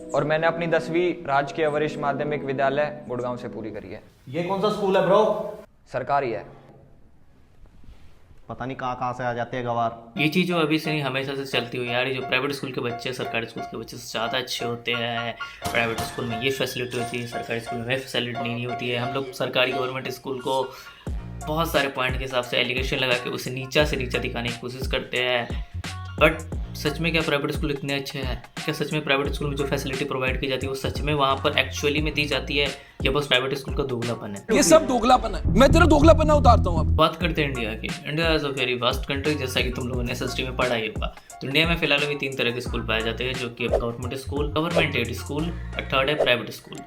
और मैंने अपनी 10वीं राजकीय वरिष्ठ माध्यमिक विद्यालय गुड़गांव से पूरी करी है। ये कौन सा स्कूल है ब्रो? सरकारी है। पता नहीं कहाँ से आ जाते हैं गवार। ये चीज़ जो अभी से नहीं हमेशा से चलती हुई यार, ये जो प्राइवेट स्कूल के बच्चे सरकारी स्कूल के बच्चे से ज़्यादा अच्छे होते हैं। प्राइवेट स्कूल में ये फैसिलिटी होती है, सरकारी स्कूल में फैसिलिटी नहीं होती है। हम लोग सरकारी गवर्नमेंट स्कूल को बहुत सारे पॉइंट के हिसाब से एलिगेशन लगा के उसे नीचा से नीचा दिखाने की कोशिश करते हैं। बट सच में क्या प्राइवेट स्कूल इतने अच्छे हैं? क्या सच में प्राइवेट स्कूल में जो फैसिलिटी प्रोवाइड की जाती है वो सच में वहाँ पर एक्चुअली में दी जाती है, या बस प्राइवेट स्कूल का दोगलापन है? ये सब दोगलापन है। मैं तेरा दोगलापन उतारता हूँ। अब बात करते हैं इंडिया की। India is a very vast country, जैसा कि तुम लोगों ने एसएसटी में पढ़ा ही होगा। तो इंडिया में फिलहाल अभी 3 तरह के स्कूल पाए जाते हैं, जो कि government school, government aided school और थर्ड है प्राइवेट स्कूल।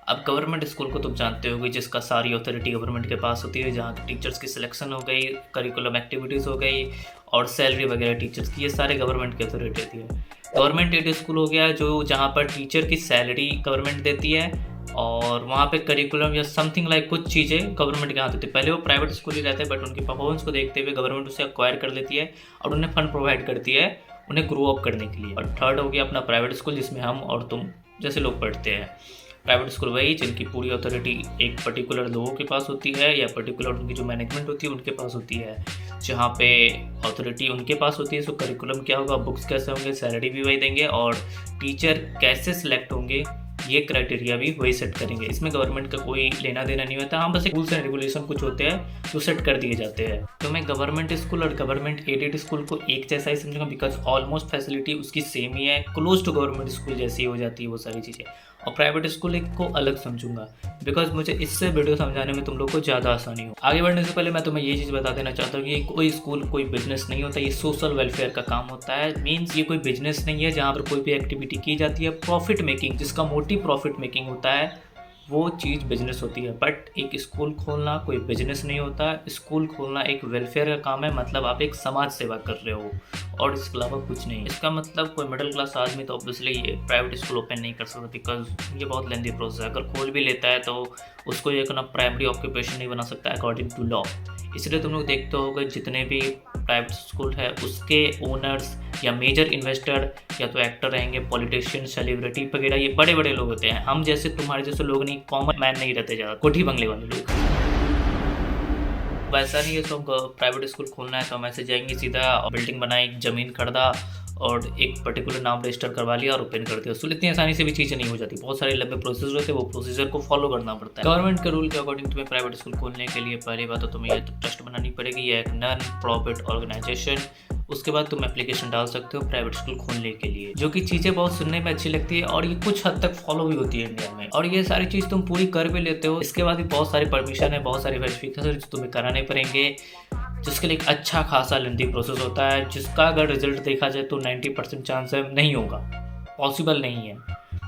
अब गवर्नमेंट स्कूल को तुम जानते होगे, जिसका सारी अथॉरिटी गवर्नमेंट के पास होती है, जहाँ टीचर्स की सिलेक्शन हो गई, करिकुलम एक्टिविटीज़ हो गई और सैलरी वगैरह टीचर्स की, ये सारे गवर्नमेंट की अथॉरिटी होती है। गवर्नमेंट एड स्कूल हो गया जो जहाँ पर टीचर की सैलरी गवर्नमेंट देती है और वहाँ पे करिकुलम या समथिंग लाइक कुछ चीज़ें गवर्नमेंट के हाथ होती है। पहले वो प्राइवेट स्कूल ही रहते हैं, बट उनकी परफॉर्मेंस को देखते हुए गवर्नमेंट उसे एक्वायर कर लेती है और उन्हें फंड प्रोवाइड करती है उन्हें ग्रो अप करने के लिए। और थर्ड हो गया अपना प्राइवेट स्कूल, जिसमें हम और तुम जैसे लोग पढ़ते हैं। प्राइवेट स्कूल वही जिनकी पूरी अथॉरिटी एक पर्टिकुलर लोगों के पास होती है, या पर्टिकुलर उनकी जो मैनेजमेंट होती है उनके पास होती है, जहाँ पे अथॉरिटी उनके पास होती है। सो करिकुलम क्या होगा, बुक्स कैसे होंगे, सैलरी भी वही देंगे और टीचर कैसे सिलेक्ट होंगे ये क्राइटेरिया भी वही सेट करेंगे। इसमें गवर्नमेंट का कोई लेना देना नहीं होता। हाँ, बस रूल्स एंड रेगुलेशन कुछ होते हैं जो सेट कर दिए जाते हैं। तो मैं गवर्नमेंट स्कूल और गवर्नमेंट एडेड स्कूल को एक जैसा ही समझूंगा, बिकॉज ऑलमोस्ट फैसिलिटी उसकी सेम ही है, क्लोज टू गवर्नमेंट स्कूल जैसी हो जाती है वो सारी चीज़ें। और प्राइवेट स्कूल एक को अलग समझूंगा, बिकॉज मुझे इससे वीडियो समझाने में तुम लोग को ज़्यादा आसानी हो। आगे बढ़ने से पहले मैं तुम्हें ये चीज़ बता देना चाहता हूँ कि कोई स्कूल कोई बिजनेस नहीं होता, ये सोशल वेलफेयर का काम होता है। मीन्स ये कोई बिजनेस नहीं है जहाँ पर कोई भी एक्टिविटी की जाती है प्रॉफिट मेकिंग, जिसका मोटिव प्रॉफिट मेकिंग होता है, वो चीज़ बिजनेस होती है। बट एक स्कूल खोलना कोई बिजनेस नहीं होता। स्कूल खोलना एक वेलफेयर का काम है, मतलब आप एक समाज सेवा कर रहे हो और इसके अलावा कुछ नहीं। इसका मतलब कोई मिडिल क्लास आदमी तो ऑब्वियसली ये प्राइवेट स्कूल ओपन नहीं कर सकता, बिकॉज ये बहुत लेंदी प्रोसेस है। अगर खोल भी लेता है तो उसको ये अपना प्राइमरी ऑक्यूपेशन नहीं बना सकता अकॉर्डिंग टू लॉ। इसलिए तुम लोग देखते होगे जितने भी प्राइवेट स्कूल है उसके ओनर्स या मेजर इन्वेस्टर या तो एक्टर रहेंगे, पॉलिटिशियन, सेलिब्रिटी वगैरह, ये बड़े बड़े लोग होते हैं। हम जैसे तुम्हारे जैसे लोग नहीं, कॉमन मैन नहीं रहते ज़्यादा, कोठी बंगले वाले लोग। वैसा नहीं है तो प्राइवेट स्कूल खोलना है तो हम ऐसे जाएंगे सीधा बिल्डिंग बनाई, ज़मीन खरीदा और एक पर्टिकुलर नाम रजिस्टर करवा लिया और ओपन कर दिया। उसको इतनी आसानी से भी चीज़ें नहीं हो जाती, बहुत सारे लंबे प्रोसीजर होते हैं, वो प्रोसीजर को फॉलो करना पड़ता है। गवर्नमेंट के रूल के अकॉर्डिंग तुम्हें प्राइवेट स्कूल खोलने के लिए पहली बात तो तुम्हें ये ट्रस्ट बनानी पड़ेगी, ये एक नॉन प्रॉफिट ऑर्गेनाइजेशन। उसके बाद तुम एप्लीकेशन डाल सकते हो प्राइवेट स्कूल खोलने के लिए, जो कि चीज़ें बहुत सुनने में अच्छी लगती है और ये कुछ हद तक फॉलो भी होती है इंडिया में। और ये सारी चीज़ तुम पूरी कर भी लेते हो, इसके बाद भी बहुत सारी परमिशन है, बहुत सारे वेरिफिकेशन जो तुम्हें कराने पड़ेंगे, जिसके लिए एक अच्छा खासा लेंथी प्रोसेस होता है, जिसका अगर रिजल्ट देखा जाए तो 90% चांस है नहीं होगा, पॉसिबल नहीं है।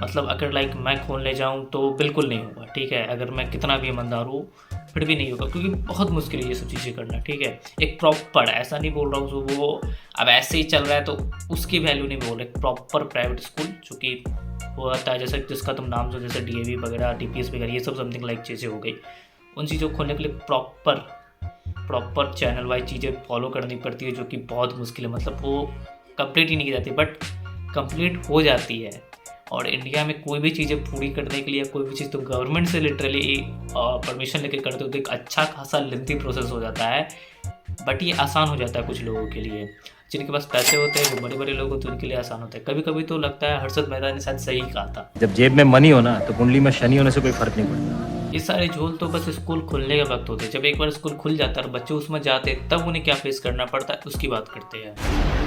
मतलब अगर लाइक मैं खोलने जाऊं तो बिल्कुल नहीं होगा, ठीक है। अगर मैं कितना भी ईमानदार हूँ फिर भी नहीं होगा, क्योंकि बहुत मुश्किल है ये सब चीज़ें करना, ठीक है। एक प्रॉपर, ऐसा नहीं बोल रहा हूँ वो अब ऐसे ही चल रहा है तो उसकी वैल्यू नहीं बोल रहे, प्रॉपर प्राइवेट स्कूल जो कि वो आता है जैसे जिसका तुम नाम जो जैसे DAV वगैरह, DPS वगैरह, ये सब समथिंग लाइक चीज़ें हो गई। उन चीज़ों को खोलने के लिए प्रॉपर चैनल वाइज चीज़ें फॉलो करनी पड़ती है, जो कि बहुत मुश्किल है। मतलब वो कंप्लीट ही नहीं की जाती बट कंप्लीट हो जाती है। और इंडिया में कोई भी चीज़ें पूरी करने के लिए कोई भी चीज़ तुम गवर्नमेंट से लिटरली परमिशन लेके करते हो तो एक अच्छा खासा लेंथी प्रोसेस हो जाता है। बट ये आसान हो जाता है कुछ लोगों के लिए, जिनके पास पैसे होते हैं, वो बड़े बड़े लोग होते हैं, उनके लिए आसान होता है। कभी कभी तो लगता है हर्षद मेहता ने शायद सही कहा था, जब जेब में मनी हो ना तो कुंडली में शनि होने से कोई फर्क नहीं पड़ता। ये सारे झोल तो बस स्कूल खुलने के वक्त होते हैं। जब एक बार स्कूल खुल जाता है और बच्चे उसमें जाते हैं तब उन्हें क्या फेस करना पड़ता है उसकी बात करते हैं।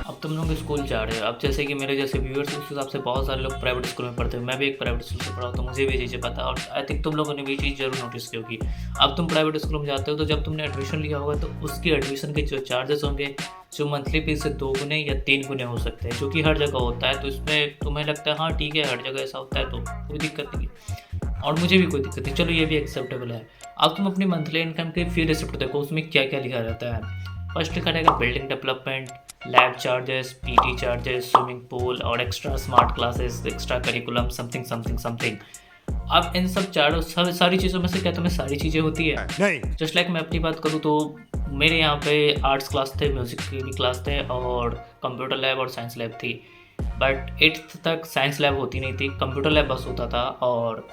अब तुम लोग स्कूल जा रहे हो, अब जैसे कि मेरे जैसे व्यूअर्स उस हिसाब से बहुत सारे लोग प्राइवेट स्कूल में पढ़ते हैं। मैं भी एक प्राइवेट स्कूल से पढ़ा हूँ तो मुझे भी चीज़ें पता, और आई थिंक तुम लोगों ने भी चीज़ जरूर नोटिस की होगी। अब तुम प्राइवेट स्कूल में जाते हो तो जब तुमने एडमिशन लिया होगा तो उसकी एडमिशन के जो चार्जेस होंगे, जो मंथली फीस से 2 गुने या 3 गुने हो सकते हैं, जो कि हर जगह होता है। तो इसमें तुम्हें लगता है हाँ ठीक है हर जगह ऐसा होता है तो कोई दिक्कत नहीं है, और मुझे भी कोई दिक्कत नहीं, चलो ये भी एक्सेप्टेबल है। अब तुम अपनी मंथली इनकम की फी रिसिप्ट देखो, उसमें क्या क्या लिखा रहता है। फर्स्ट लिखा रहेगा building development, lab charges, PT charges, swimming pool और extra smart classes, extra curriculum, something something something. अब इन सब सारी चीज़ों में से क्या तुम्हें सारी चीज़ें होती है? नहीं। जस्ट लाइक मैं अपनी बात करूँ तो मेरे यहाँ पे आर्ट्स क्लास थे, म्यूज़िक की भी क्लास थे और कंप्यूटर लैब और साइंस लैब थी। बट 8th तक साइंस लैब होती नहीं थी, कंप्यूटर लैब बस होता था। और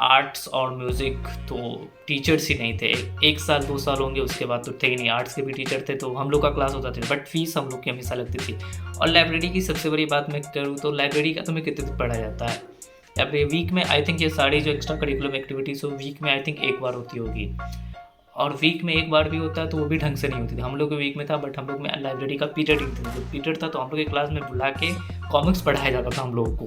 आर्ट्स और म्यूज़िक तो टीचर्स ही नहीं थे। 1 साल 2 साल होंगे, उसके बाद तो थे ही नहीं। आर्ट्स के भी टीचर थे तो हम लोग का क्लास होता था, बट फीस हम लोग की हमेशा लगती थी। और लाइब्रेरी की सबसे बड़ी बात मैं करूँ तो लाइब्रेरी का तुम्हें कितने दिन पढ़ा जाता है। लाइब्रेरी वीक में आई थिंक ये सारी जो एक्स्ट्रा करिकुलम एक्टिविटीज़ हो वीक में आई थिंक 1 बार होती होगी, और वीक में 1 बार भी होता है तो वो भी ढंग से नहीं होती थी। हम लोग के वीक में था, बट हम लोग में लाइब्रेरी का पीरियड ही था। जब पीरियड था तो हम लोग की क्लास में बुला के कॉमिक्स पढ़ाया जाता था हम लोगों को।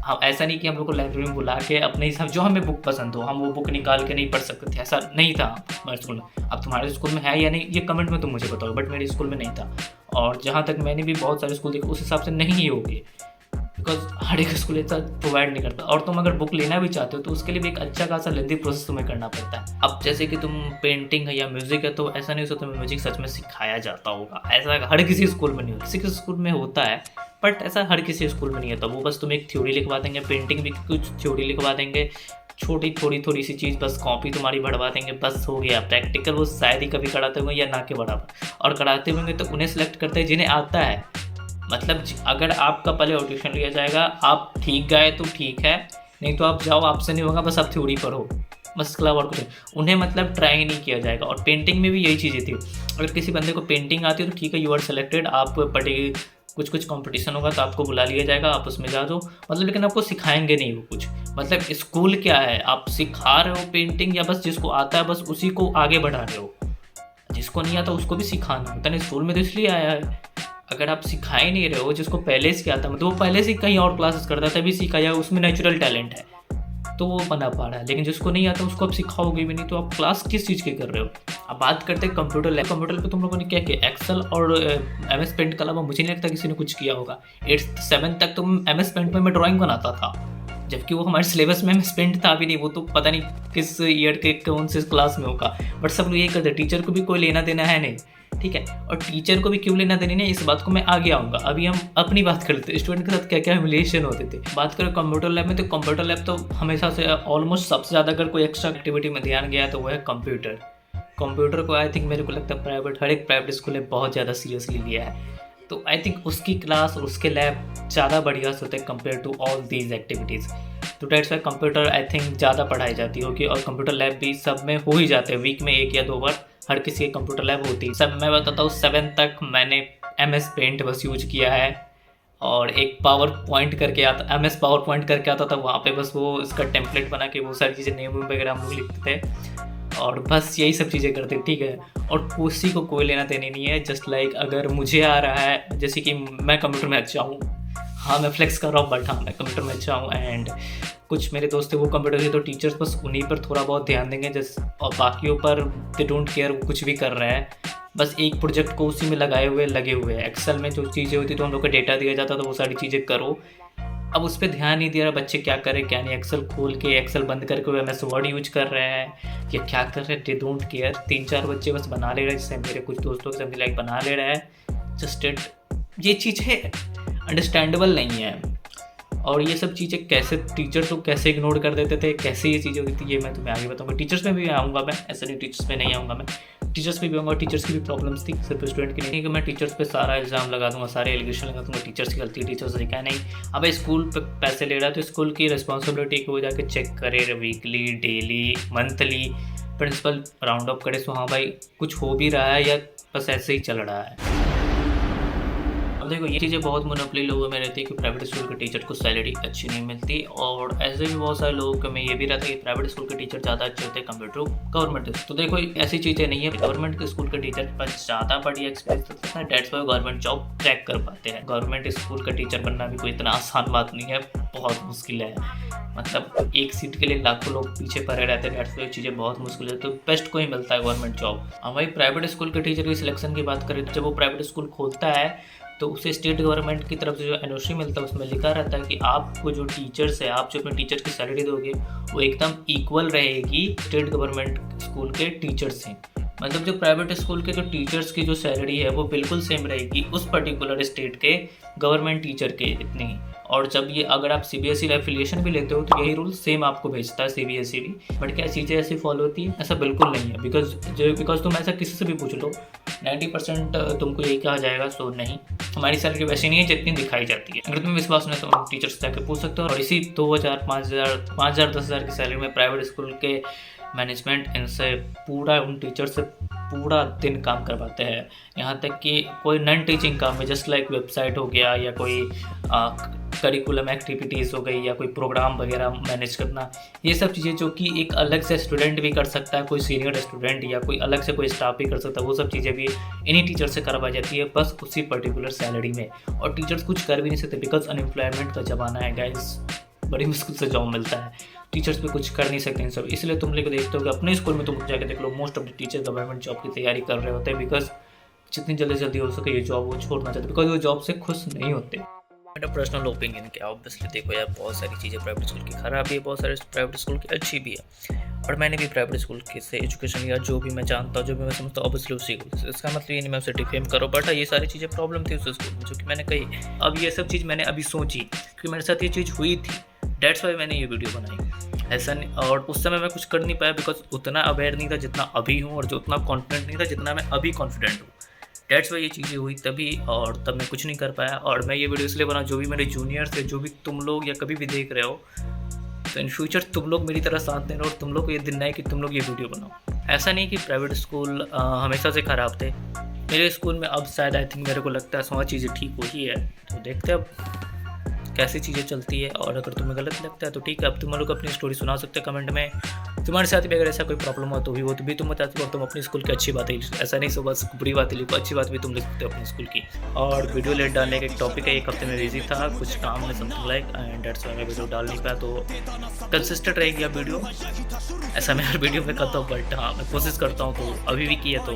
हम ऐसा नहीं कि हम लोग को लाइब्रेरी में बुला के अपने हिसाब जो हमें बुक पसंद हो हम वो बुक निकाल के नहीं पढ़ सकते थे, ऐसा नहीं था हमारे स्कूल में। अब तुम्हारे स्कूल में है या नहीं ये कमेंट में तुम मुझे बताओ, बट मेरे स्कूल में नहीं था। और जहाँ तक मैंने भी बहुत सारे स्कूल देखे उस हिसाब से नहीं ही होगी, बिकॉज हर एक स्कूल ऐसा प्रोवाइड नहीं करता। और तुम अगर बुक लेना भी चाहते हो तो उसके लिए भी एक अच्छा खासा लेंथी प्रोसेस तुम्हें करना पड़ता है। अब जैसे कि तुम पेंटिंग है या म्यूजिक है तो ऐसा नहीं हो सकता तुम्हें म्यूजिक सच में सिखाया जाता होगा, ऐसा हर किसी स्कूल में नहीं होता। किसी स्कूल में होता है बट ऐसा हर किसी स्कूल में नहीं होता। वो बस तुम्हें एक थ्योरी लिखवा देंगे, पेंटिंग भी कुछ थ्योरी लिखवा देंगे, छोटी थोड़ी सी चीज़, बस कॉपी तुम्हारी बढ़वा देंगे, बस हो गया। प्रैक्टिकल वो शायद ही कभी कराते होंगे या ना के बराबर, और कराते होंगे तो उन्हें सेलेक्ट करते हैं जिन्हें आता है। मतलब अगर आपका पहले ऑडिशन लिया जाएगा, आप ठीक गए तो ठीक है, नहीं तो आप जाओ, आपसे नहीं होगा, बस आप थ्योरी पढ़ो, बस इसके अलावा और कुछ नहीं। उन्हें मतलब ट्राई नहीं किया जाएगा। और पेंटिंग में भी यही चीज़ें थी। अगर किसी बंदे को पेंटिंग आती है तो ठीक है, यू आर सेलेक्टेड, आप पढ़ेगी, कुछ कंपटीशन होगा तो आपको बुला लिया जाएगा, आप उसमें जा दो, मतलब। लेकिन आपको सिखाएंगे नहीं वो कुछ। मतलब स्कूल क्या है, आप सिखा रहे हो पेंटिंग, या बस जिसको आता है बस उसी को आगे बढ़ा रहे हो, जिसको नहीं आता उसको भी सिखाना होता है। स्कूल में तो इसलिए आया है। अगर आप सिखा ही नहीं रहे हो, जिसको पहले से आता है, मतलब वो पहले से कहीं और क्लासेस करता है तभी सिखाया, उसमें नेचुरल टैलेंट है तो वो बना पा रहा है। लेकिन जिसको नहीं आता उसको आप सिखाओगे भी नहीं, तो आप क्लास किस चीज़ की कर रहे हो। अब बात करते हैं कंप्यूटर लैब। कंप्यूटर पे तुम लोगों ने क्या किया, एक्सेल और MS पेंट के अलावा मुझे नहीं लगता किसी ने कुछ किया होगा। 8th 7th तक तो MS पेंट में मैं ड्राइंग बनाता था, जबकि वो हमारे सिलेबस में MS पेंट था भी नहीं। वो तो पता नहीं किस ईयर के कौन से क्लास में होगा, बट सब लोग यही करते। टीचर को भी कोई लेना देना है नहीं, ठीक है। और टीचर को भी क्यों लेना देनी नहीं, इस बात को मैं आगे आऊँगा। अभी हम अपनी बात करते हैं स्टूडेंट के साथ क्या क्या ह्यूमिलिएशन होते थे। बात करें कंप्यूटर लैब में, तो कंप्यूटर लैब तो हमेशा से ऑलमोस्ट सबसे ज़्यादा अगर कोई एक्स्ट्रा एक्टिविटी में ध्यान गया तो वो है कंप्यूटर। कंप्यूटर को आई थिंक मेरे को लगता है हर एक प्राइवेट स्कूल ने बहुत ज़्यादा सीरियसली लिया है। तो आई थिंक उसकी क्लास और उसके लैब ज़्यादा बढ़िया से होते हैं compare to all these activities. तो that's why computer I think ज़्यादा पढ़ाई जाती होगी, और कंप्यूटर लैब भी सब में हो ही जाते हैं। वीक में 1 या 2 बार हर किसी के कंप्यूटर लैब होती है। सब मैं बताता हूँ, 7th तक मैंने MS पेंट बस यूज किया है, और एक पावर पॉइंट करके आता, MS पावर पॉइंट करके आता था, वहाँ पे बस वो इसका टेम्पलेट बना के वो सारी चीज़ें नेम वगैरह हम लोग लिखते थे, और बस यही सब चीज़ें करते, ठीक है। और उसी को कोई लेना देने नहीं है। जस्ट लाइक अगर मुझे आ रहा है, जैसे कि मैं कंप्यूटर में अच्छा हूँ, हाँ मैं फ्लेक्स कर रहा हूँ, बट हाँ मैं कंप्यूटर में अच्छा हूँ, एंड कुछ मेरे दोस्त थे वो कंप्यूटर थे, तो टीचर्स बस उन्हीं पर थोड़ा बहुत ध्यान देंगे, जैसे, और बाकियों पर दे डोंट केयर, वो कुछ भी कर रहे हैं, बस एक प्रोजेक्ट को उसी में लगे हुए हैं। एक्सेल में जो चीज़ें होती तो हम लोग को डेटा दिया जाता तो वो सारी चीज़ें करो। अब उस पर ध्यान नहीं दे रहा बच्चे क्या करें क्या नहीं, एक्सेल खोल के एक्सेल बंद करके वो MS वर्ड यूज कर रहे हैं या क्या कर रहे हैं, दे डोंट केयर। 3-4 बच्चे बस बना ले रहे हैं, जैसे मेरे कुछ दोस्तों के साथ लाइक बना ले रहे हैं, जस्ट इट। ये चीज़ें अंडरस्टैंडेबल नहीं है। और ये सब चीज़ें कैसे टीचर्स लोग कैसे इग्नोर कर देते थे, कैसे ये चीज़ें होती थी, ये मैं तुम्हें आगे बताऊँगा। टीचर्स में भी आऊँगा मैं, ऐसा नहीं टीचर्स में नहीं आऊँगा मैं, टीचर्स में भी आऊँगा। टीचर्स की भी प्रॉब्लम्स थी, सिर्फ स्टूडेंट की नहीं कि मैं टीचर्स पे सारा इल्ज़ाम लगा दूँगा, सारे एलिगेशन लगा दूँगा, टीचर्स की गलती, टीचर्स ने कहा नहीं। अब स्कूल पे पैसे ले रहा है तो स्कूल की रिस्पॉन्सिबिलिटी को जाके चेक करे, weekly, daily, monthly, principal round up करे, सो हाँ भाई कुछ हो भी रहा है या बस ऐसे ही चल रहा है। अब देखो ये चीज़ें बहुत मोनोपली लोगों में रहती है कि प्राइवेट स्कूल के टीचर को सैलरी अच्छी नहीं मिलती, और ऐसे भी बहुत सारे लोगों में ये भी रहता है कि प्राइवेट स्कूल के टीचर ज़्यादा अच्छे होते हैं कंपेयर टू गवर्नमेंट। तो देखो ऐसी चीज़ें नहीं है, गवर्नमेंट के स्कूल के टीचर के पास ज़्यादा बढ़िया एक्सपीरियंस होता है, that's why government job crack कर पाते हैं। गवर्नमेंट स्कूल का टीचर बनना भी कोई इतना आसान बात नहीं है, बहुत मुश्किल है। मतलब एक सीट के लिए लाखों लोग पीछे पड़े रहते हैं, डेट्स वाई चीज़ें बहुत मुश्किल है। तो बेस्ट को ही मिलता है गवर्नमेंट जॉब। हम भाई प्राइवेट स्कूल के टीचर की सिलेक्शन की बात करें तो जब वो प्राइवेट स्कूल खोलता है तो उसे स्टेट गवर्नमेंट की तरफ से जो NOC मिलता है उसमें लिखा रहता है कि आपको जो टीचर्स है, आप जो अपने टीचर की सैलरी दोगे वो एकदम इक्वल रहेगी स्टेट गवर्नमेंट स्कूल के टीचर्स से। मतलब जो प्राइवेट स्कूल के जो टीचर्स की जो सैलरी है वो बिल्कुल सेम रहेगी उस पर्टिकुलर स्टेट के गवर्नमेंट टीचर के इतनी। और जब ये अगर आप CBSE एफिलिएशन भी लेते हो तो यही रूल सेम आपको भेजता है CBSE भी। बट क्या चीज़ें ऐसी फॉलो होती है? ऐसा बिल्कुल नहीं है। बिकॉज तुम ऐसा किसी से भी पूछ लो 90% तुमको यही कहा जाएगा, सो नहीं। हमारी सैलरी वैसी नहीं है जितनी दिखाई जाती है। अगर तुम्हें विश्वास नहीं है तो टीचर से जाकर पूछ सकते हो। और इसी 2000, 5000, 10,000 की सैलरी में प्राइवेट स्कूल के मैनेजमेंट इनसे पूरा, उन टीचर से पूरा दिन काम करवाते हैं। यहाँ तक कि कोई नॉन टीचिंग काम में, जस्ट लाइक वेबसाइट हो गया या कोई करिकुलम एक्टिविटीज़ हो गई या कोई प्रोग्राम वगैरह मैनेज करना, ये सब चीज़ें जो कि एक अलग से स्टूडेंट भी कर सकता है, कोई सीनियर स्टूडेंट या कोई अलग से कोई स्टाफ भी कर सकता है, वो सब चीज़ें भी इन्हीं टीचर से करवाई जाती है, बस उसी पर्टिकुलर सैलरी में। और टीचर्स कुछ कर भी नहीं सकते बिकॉज अनएम्प्लॉयमेंट का ज़माना है गाइस, बड़ी मुश्किल से जॉब मिलता है, टीचर्स भी कुछ कर नहीं सकते इन सब। इसलिए तुम लोग देखते हो कि अपने स्कूल में तुम जाकर देख लो, most of the teacher government job की तैयारी कर रहे होते हैं बिकॉज जितनी जल्दी हो सके ये जॉब वो छोड़ना चाहते, बिकॉज वो जॉब से खुश नहीं होते। मेरा पर्सनल ओपिनियन क्या, ऑब्वियसली देखो यार, बहुत सारी चीज़ें प्राइवेट स्कूल की ख़राब भी है, बहुत सारे प्राइवेट स्कूल की अच्छी भी है। और मैंने भी प्राइवेट स्कूल के से एजुकेशन लिया, जो भी मैं जानता हूँ, जो भी मैं समझता हूँ, ऑब्वियसली उसी को, इसका मतलब ये नहीं मैं उसे डिफेम करो, बट ये सारी चीज़ें प्रॉब्लम थी उस स्कूल में जो कि मैंने कही। अब ये सब चीज़ मैंने अभी सोची क्योंकि मेरे साथ ये चीज़ हुई थी, डेट्स वाई मैंने ये वीडियो बनाई। ऐसा नहीं, और उस समय मैं कुछ कर नहीं पाया बिकॉज उतना अवेयर नहीं था जितना अभी हूँ, और जो उतना कॉन्फिडेंट नहीं था जितना मैं अभी कॉन्फिडेंट हूँ। डेट्स वाई ये चीज़ें हुई तभी, और तब मैं कुछ नहीं कर पाया। और मैं ये वीडियो इसलिए बना, जो भी मेरे जूनियर्स थे, जो भी तुम लोग या कभी भी देख रहे हो, तो इन फ्यूचर तुम लोग मेरी तरह साथ देना और तुम लोग को ये दिन है कि तुम लोग ये वीडियो बनाओ। ऐसा नहीं कि प्राइवेट स्कूल हमेशा से ख़राब थे, मेरे स्कूल में अब शायद आई थिंक मेरे को लगता है 100 चीज़ें ठीक हो ही है, तो देखते हैं अब कैसी चीज़ें चलती है। और अगर तुम्हें गलत लगता है तो ठीक है, अब तुम लोग अपनी स्टोरी सुना सकते हो कमेंट में, तुम्हारे साथ भी अगर ऐसा कोई प्रॉब्लम हो तो भी तुम बता सकते हो। तुम अपनी स्कूल की अच्छी बातें, ऐसा नहीं सब बस बुरी बातें लिखो, अच्छी बात भी तुम लिख सकते हो अपनी स्कूल की। और वीडियो लेट डालने का एक टॉपिक है, एक हफ्ते में बिजी था, कुछ काम में something like, and that's why मैं वीडियो डाल नहीं पाया, तो कंसिस्टेंट रहेगी अब वीडियो। ऐसा मैं हर वीडियो में करता हूँ, बट हाँ मैं कोशिश करता हूँ, तो अभी भी की है तो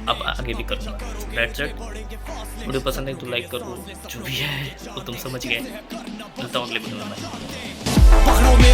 अब आगे भी करूँगा। That's it. वीडियो पसंद है तो लाइक करो, जो भी है वो तुम समझ गए। मिलता हूँ अगले वीडियो में।